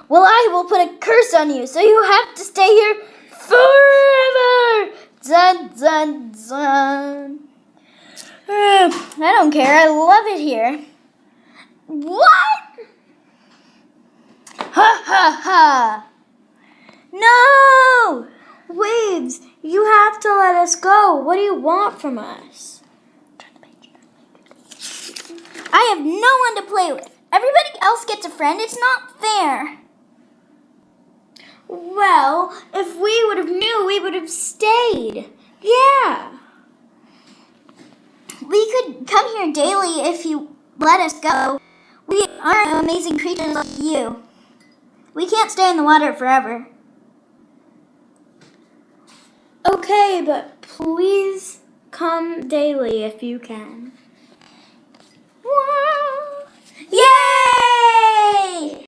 Well, I will put a curse on you, so you have to stay here forever. Dun, dun, dun. I don't care. I love it here. What? Ha ha ha. No! Waves, you have to let us go. What do you want from us? I have no one to play with. Everybody else gets a friend. It's not fair. Well, if we would have knew, we would have stayed. Yeah. We could come here daily if you let us go. We aren't amazing creatures like you. We can't stay in the water forever. Okay, but please come daily if you can. Wow. Yay!